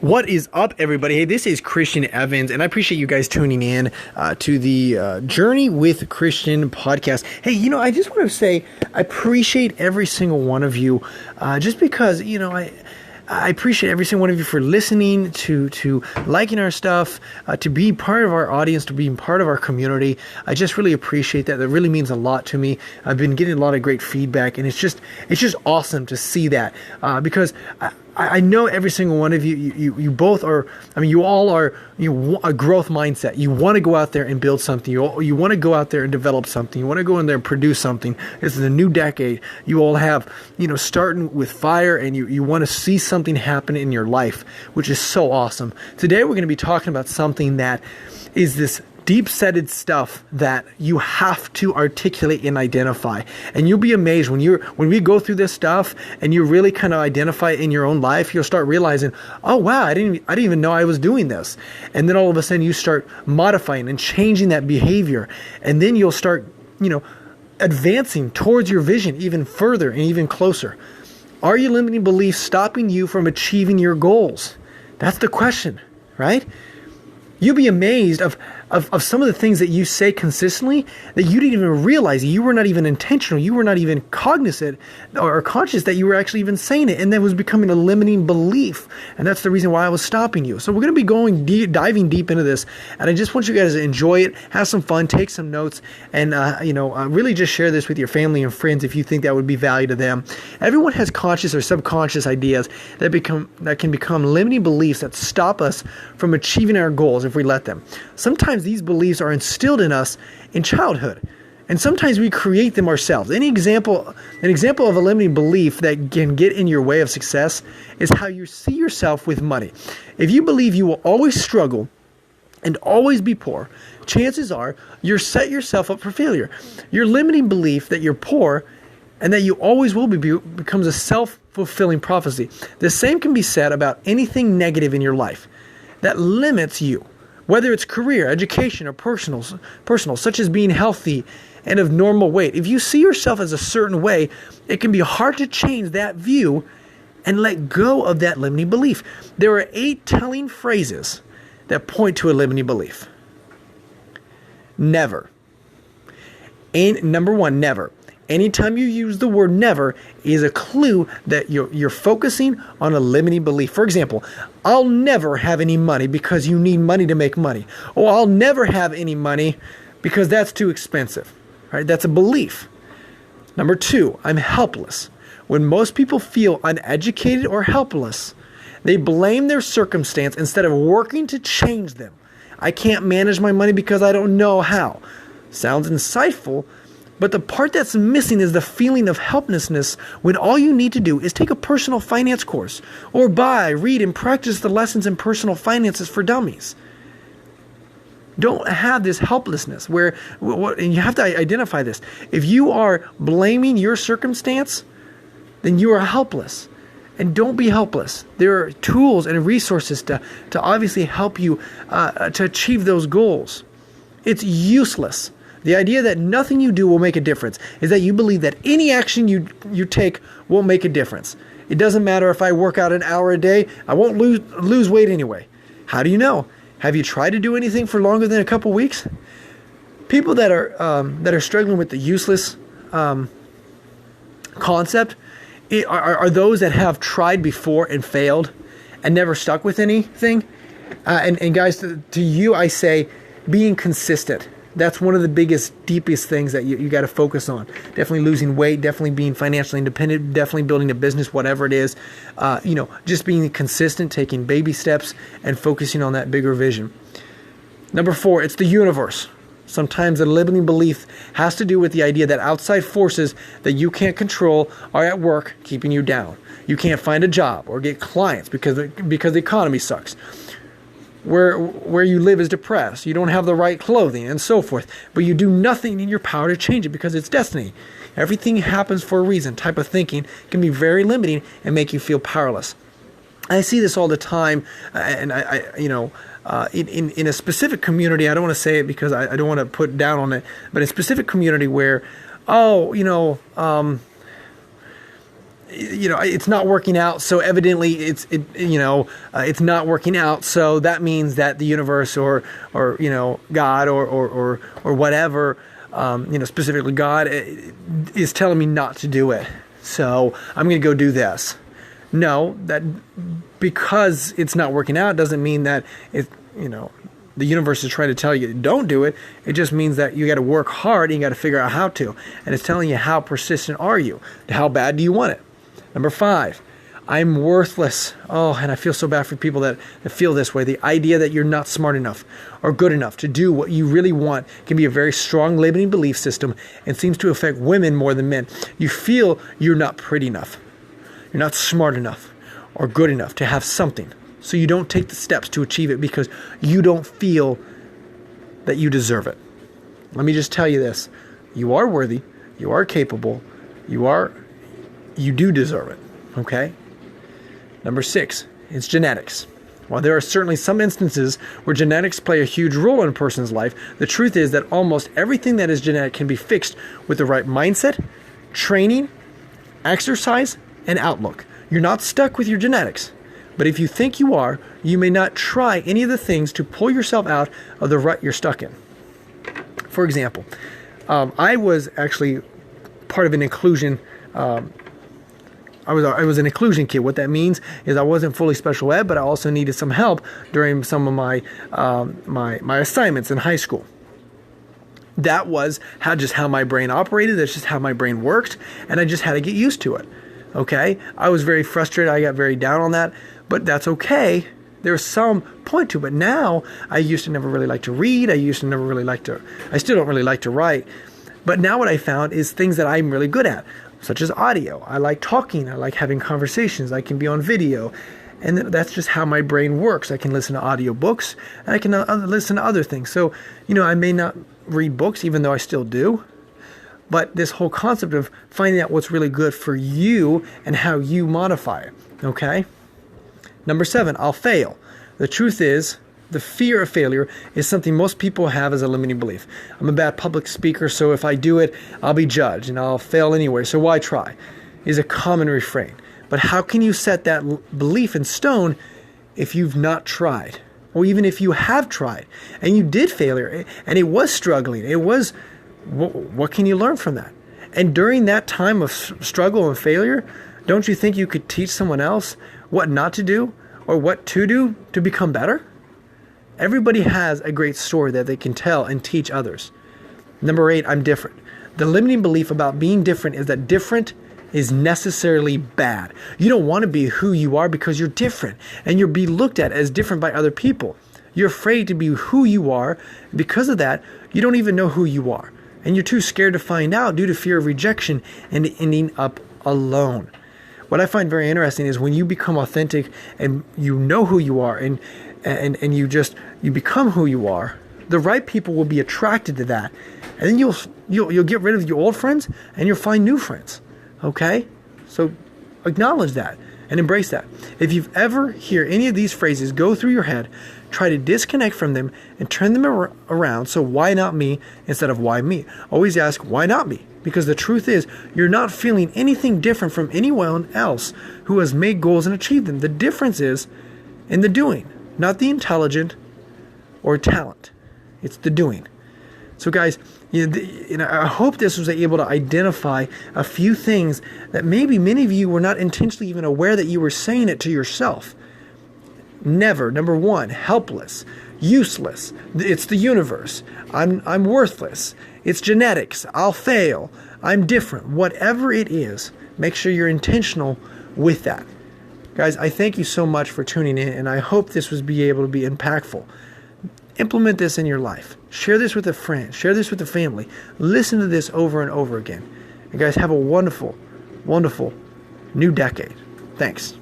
What is up, everybody? Hey, this is Christian Evans, and I appreciate you guys tuning in to the Journey with Christian podcast. Hey, I just want to say I appreciate every single one of you, just because, I appreciate every single one of you for listening, to liking our stuff, to be part of our audience, to being part of our community. I just really appreciate that. That really means a lot to me. I've been getting a lot of great feedback, and it's just awesome to see that, because I know every single one of you both are, you all are, a growth mindset. You want to go out there and build something. You want to go out there and develop something. You want to go in there and produce something. This is a new decade. You all have, starting with fire, and you want to see something happen in your life, which is so awesome. Today, we're going to be talking about something that is this deep-setted stuff that you have to articulate and identify. And you'll be amazed when we go through this stuff and you really kind of identify it in your own life. You'll start realizing, oh wow, I didn't even know I was doing this. And then all of a sudden you start modifying and changing that behavior. And then you'll start, advancing towards your vision even further and even closer. Are your limiting beliefs stopping you from achieving your goals? That's the question, right? You'll be amazed of some of the things that you say consistently that you didn't even realize. You were not even intentional. You were not even cognizant or conscious that you were actually even saying it. And that was becoming a limiting belief. And that's the reason why I was stopping you. So we're going to be diving deep into this. And I just want you guys to enjoy it, have some fun, take some notes, and really just share this with your family and friends if you think that would be value to them. Everyone has conscious or subconscious ideas that can become limiting beliefs that stop us from achieving our goals if we let them. Sometimes these beliefs are instilled in us in childhood, and sometimes we create them ourselves. An example of a limiting belief that can get in your way of success is how you see yourself with money. If you believe you will always struggle and always be poor, chances are you're set yourself up for failure. Your limiting belief that you're poor and that you always will be becomes a self-fulfilling prophecy. The same can be said about anything negative in your life that limits you. Whether it's career, education, or personal, such as being healthy and of normal weight. If you see yourself as a certain way, it can be hard to change that view and let go of that limiting belief. There are 8 telling phrases that point to a limiting belief. Never. Number 1, never. Anytime you use the word never is a clue that you're focusing on a limiting belief. For example, I'll never have any money because you need money to make money. Or I'll never have any money because that's too expensive. Right? That's a belief. Number 2, I'm helpless. When most people feel uneducated or helpless, they blame their circumstance instead of working to change them. I can't manage my money because I don't know how. Sounds insightful, but the part that's missing is the feeling of helplessness when all you need to do is take a personal finance course or read, and practice the lessons in personal finances for dummies. Don't have this helplessness and you have to identify this. If you are blaming your circumstance, then you are helpless. And don't be helpless. There are tools and resources to obviously help you to achieve those goals. It's useless. The idea that nothing you do will make a difference is that you believe that any action you take will make a difference. It doesn't matter if I work out an hour a day, I won't lose weight anyway. How do you know? Have you tried to do anything for longer than a couple weeks? People that are struggling with the useless concept are those that have tried before and failed and never stuck with anything. And guys, to you I say, being consistent. That's one of the biggest, deepest things that you got to focus on. Definitely losing weight, definitely being financially independent, definitely building a business, whatever it is. Just being consistent, taking baby steps, and focusing on that bigger vision. Number 4, it's the universe. Sometimes a limiting belief has to do with the idea that outside forces that you can't control are at work keeping you down. You can't find a job or get clients because the economy sucks. Where you live is depressed. You don't have the right clothing and so forth. But you do nothing in your power to change it because it's destiny. Everything happens for a reason. Type of thinking can be very limiting and make you feel powerless. I see this all the time, and in a specific community. I don't want to say it because I don't want to put down on it, but a specific community where, it's not working out. So evidently it's not working out. So that means that the universe or God or whatever, specifically God is telling me not to do it. So I'm going to go do this. No, that because it's not working out doesn't mean that the universe is trying to tell you don't do it. It just means that you got to work hard and you got to figure out how to. And it's telling you how persistent are you? How bad do you want it? Number 5, I'm worthless. Oh, and I feel so bad for people that feel this way. The idea that you're not smart enough or good enough to do what you really want can be a very strong limiting belief system and seems to affect women more than men. You feel you're not pretty enough. You're not smart enough or good enough to have something. So you don't take the steps to achieve it because you don't feel that you deserve it. Let me just tell you this. You are worthy. You are capable. You do deserve it. Okay? Number 6, it's genetics. While there are certainly some instances where genetics play a huge role in a person's life, the truth is that almost everything that is genetic can be fixed with the right mindset, training, exercise, and outlook. You're not stuck with your genetics. But if you think you are, you may not try any of the things to pull yourself out of the rut you're stuck in. For example, I was actually part of an inclusion. I was an inclusion kid. What that means is I wasn't fully special ed, but I also needed some help during some of my my assignments in high school. That was how my brain operated. That's just how my brain worked, and I just had to get used to it. Okay, I was very frustrated. I got very down on that, but that's okay. There's some point to it. But now, I used to never really like to read. I still don't really like to write. But now what I found is things that I'm really good at, such as audio. I like talking. I like having conversations. I can be on video. And that's just how my brain works. I can listen to audiobooks, and I can listen to other things. So, I may not read books, even though I still do. But this whole concept of finding out what's really good for you and how you modify it, okay? Number 7, I'll fail. The truth is, the fear of failure is something most people have as a limiting belief. I'm a bad public speaker, so if I do it, I'll be judged, and I'll fail anyway, so why try? Is a common refrain. But how can you set that belief in stone if you've not tried? Or even if you have tried, and you did failure, and it was struggling, what can you learn from that? And during that time of struggle and failure, don't you think you could teach someone else what not to do or what to do to become better? Everybody has a great story that they can tell and teach others. Number 8, I'm different. The limiting belief about being different is that different is necessarily bad. You don't want to be who you are because you're different and you'll be looked at as different by other people. You're afraid to be who you are. Because of that, you don't even know who you are. And you're too scared to find out due to fear of rejection and ending up alone. What I find very interesting is when you become authentic and you know who you are and you become who you are, the right people will be attracted to that. And then you'll get rid of your old friends and you'll find new friends. Okay? So acknowledge that and embrace that. If you've ever hear any of these phrases go through your head, try to disconnect from them and turn them around. So why not me instead of why me? Always ask, why not me? Because the truth is, you're not feeling anything different from anyone else who has made goals and achieved them. The difference is in the doing, not the intelligent or talent. It's the doing. So guys, I hope this was able to identify a few things that maybe many of you were not intentionally even aware that you were saying it to yourself. Never. Number 1, helpless, useless. It's the universe. I'm worthless. It's genetics. I'll fail. I'm different. Whatever it is, make sure you're intentional with that. Guys, I thank you so much for tuning in, and I hope this was able to be impactful. Implement this in your life. Share this with a friend. Share this with a family. Listen to this over and over again. And guys, have a wonderful, wonderful new decade. Thanks.